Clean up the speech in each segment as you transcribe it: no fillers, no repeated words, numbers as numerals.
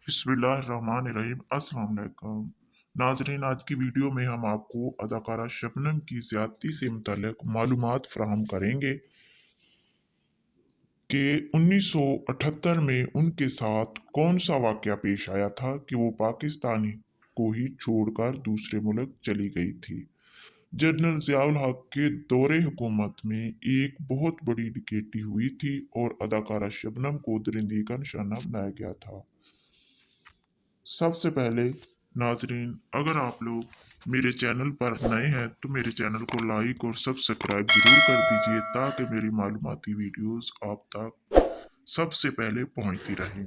बिस्मिल्लाहिर्रहमानिर्रहीम। अस्सलाम वालेकुम नाजरीन, आज की वीडियो में हम आपको अदाकारा शबनम की ज्यादती से मुतल्लिक मालूमात फराहम करेंगे कि 1978 में उनके साथ कौन सा वाक़या पेश आया था कि वो पाकिस्तान को ही छोड़कर दूसरे मुल्क चली गई थी। जनरल ज़ियाउल हक के दौरे हुकूमत में एक बहुत बड़ी डकैती हुई थी और अदाकारा शबनम को दरिंदगी का निशाना बनाया गया था। सबसे पहले नाजरीन, अगर आप लोग मेरे चैनल पर नए हैं तो मेरे चैनल को लाइक और सब्सक्राइब जरूर कर दीजिए ताकि मेरी मालूमाती वीडियोस आप तक सबसे पहले पहुंचती रहें।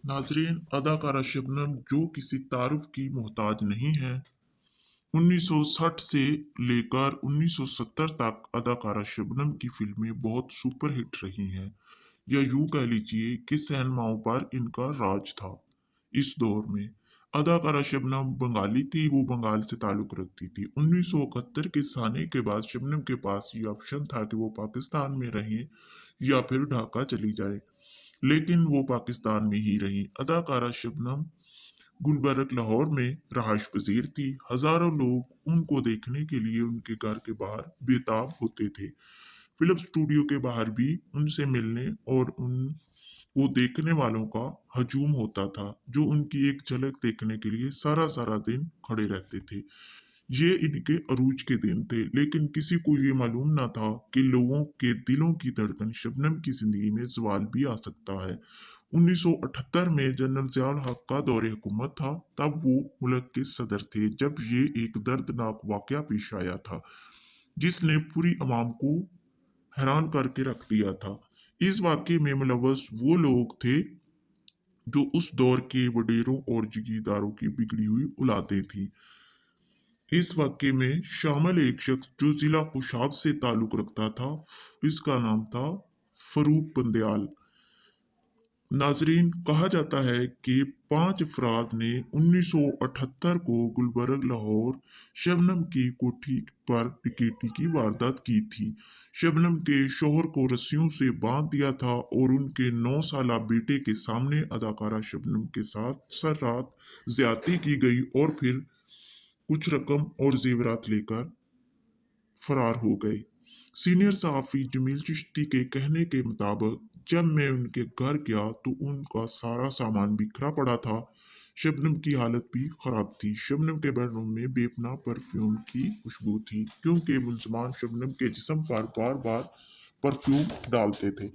नाजरीन, अदाकारा शबनम जो किसी तारुफ की मोहताज नहीं है। 1960 से लेकर 1970 तक अदाकारा शबनम की फिल्में बहुत सुपरहिट रही हैं, या यूं कह लीजिए कि सिनेमाओं पर इनका राज था। इस दौर में अदाकारा शबनम बंगाली थी, वो बंगाल से ताल्लुक रखती थी। 1971 के साने के बाद शबनम के पास ये ऑप्शन था कि वो पाकिस्तान में रहें या फिर ढाका चली जाए, लेकिन वो पाकिस्तान में ही रही। अदाकारा शबनम गुलबर्ग लाहौर में रहायश पजीर थी। हजारों लोग उनको देखने के लिए उनके घर के बाहर बेताब होते थे। फिल्म स्टूडियो के बाहर भी उनसे मिलने और उनको देखने वालों का हजूम होता था, जो उनकी एक झलक देखने के लिए सारा सारा दिन खड़े रहते थे। ये इनके अरूज के दिन थे, लेकिन किसी को ये मालूम ना था कि लोगों के दिलों की धड़कन शबनम की जिंदगी में जवाल भी आ सकता है। 1978 में जनरल ज़ियाउल हक का दौरे हुकूमत था। तब वो मुल्क के सदर थे जब ये एक दर्दनाक वाकया पेश आया था, जिसने पूरी अवाम को हैरान करके रख दिया था। इस वाकये में मुलव्वस वो लोग थे जो उस दौर के वडेरों और जगीरदारों की बिगड़ी हुई औलादें थी। इस वाकये में शामिल एक शख्स जो जिला खुशाब से ताल्लुक रखता था, इसका नाम था फरूक बंदयाल। नाजरीन, कहा जाता है कि 5 अफराद ने 1978 को गुलबर्ग लाहौर शबनम की कोठी पर डकैती की वारदात की थी। शबनम के शोहर को रस्सियों से बांध दिया था और उनके 9 साला बेटे के सामने अदाकारा शबनम के साथ सर रात ज्यादती की गई और फिर कुछ रकम और जेवरात लेकर फरार हो गए। सीनियर सहाफी जमील चिश्ती के कहने के मुताबिक जब मैं उनके घर गया तो उनका सारा सामान बिखरा पड़ा था। शबनम की हालत भी खराब थी। शबनम के बेडरूम में बेपनाह परफ्यूम की खुशबू थी, क्योंकि मुलजमान शबनम के जिस्म पर बार बार परफ्यूम डालते थे।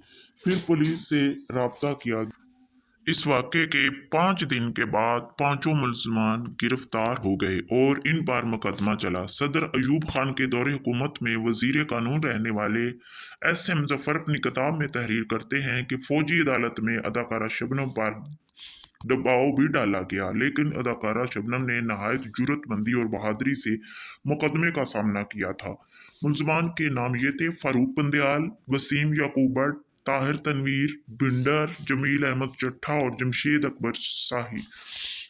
फिर पुलिस से राब्ता किया। इस वाक़े के 5 दिन के बाद पांचों मुलजमान गिरफ्तार हो गए और इन पर मुकदमा चला। सदर अयूब खान के दौरे हुकूमत में वजीर कानून रहने वाले एस एम जफर अपनी किताब में तहरीर करते हैं कि फौजी अदालत में अदाकारा शबनम पर दबाव भी डाला गया, लेकिन अदाकारा शबनम ने नहायत जुर्रतमंदी और बहादुरी से मुकदमे का सामना किया था। मुलजमान के नाम ये थे: फारूक बंदयाल, वसीम याकूब भट्ट, ताहिर तनवीर बिंडर, जमील अहमद चट्ठा और जमशेद अकबर शाही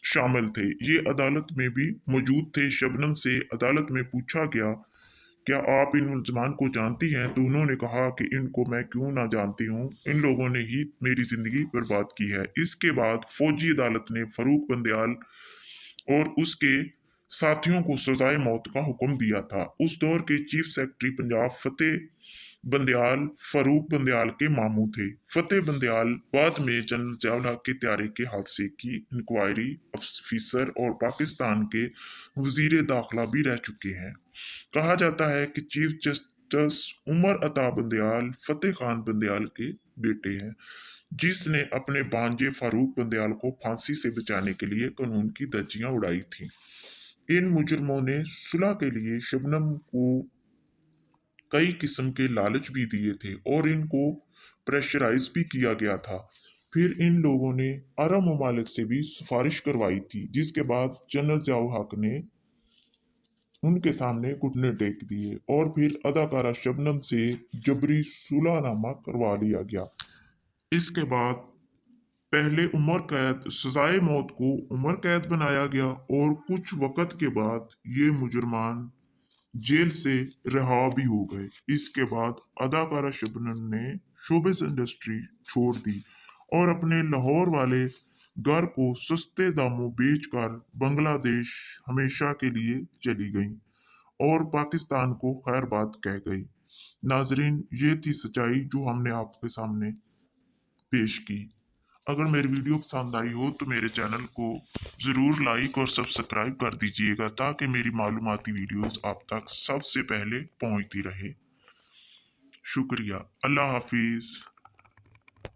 शामिल थे। ये अदालत में भी मौजूद थे। शबनम से अदालत में पूछा गया, क्या आप इन मुलजमान को जानती हैं? तो उन्होंने कहा कि इनको मैं क्यों ना जानती हूँ, इन लोगों ने ही मेरी जिंदगी बर्बाद की है। इसके बाद फौजी अदालत ने फरूक बंदयाल और उसके साथियों को सजाए मौत का हुक्म दिया था। उस दौर के चीफ सेक्रेटरी पंजाब फतेह बंदयाल फरूक बंदयाल के मामू थे। फतेह बंदयाल बाद में जनरल ज़ियाउल हक के त्यारे के हादसे की इंक्वायरी ऑफिसर और पाकिस्तान के वजीर दाखिला भी रह चुके हैं। कहा जाता है कि चीफ जस्टिस उमर अता बंदयाल फतेह खान बंदयाल के बेटे हैं, जिसने अपने भांजे फारूक बंदयाल को फांसी से बचाने के लिए कानून की धज्जियां उड़ाई थी। इन मुजरमों ने सुलह के लिए शबनम को कई किस्म के लालच भी दिए थे और इनको प्रेशराइज भी किया गया था। फिर इन लोगों ने अरब ममालिक से भी सिफारिश करवाई थी, जिसके बाद जनरल ज़ियाउल हक ने उनके सामने घुटने टेक दिए और फिर अदाकारा शबनम से जबरी सुलहनामा करवा लिया गया। इसके बाद पहले उम्र कैद सजाए मौत को उम्र कैद बनाया गया और कुछ वक़्त के बाद ये मुजरमान जेल से रिहा भी हो गए। इसके बाद अदाकारा शबनम ने शोबिस इंडस्ट्री छोड़ दी और अपने लाहौर वाले घर को सस्ते दामों बेचकर बांग्लादेश हमेशा के लिए चली गई और पाकिस्तान को खैरबाद कह गई। नाजरीन, ये थी सच्चाई जो हमने आपके सामने पेश की। अगर मेरी वीडियो पसंद आई हो तो मेरे चैनल को ज़रूर लाइक और सब्सक्राइब कर दीजिएगा ताकि मेरी मालूमाती वीडियोस आप तक सबसे पहले पहुंचती रहे। शुक्रिया। अल्लाह हाफिज़।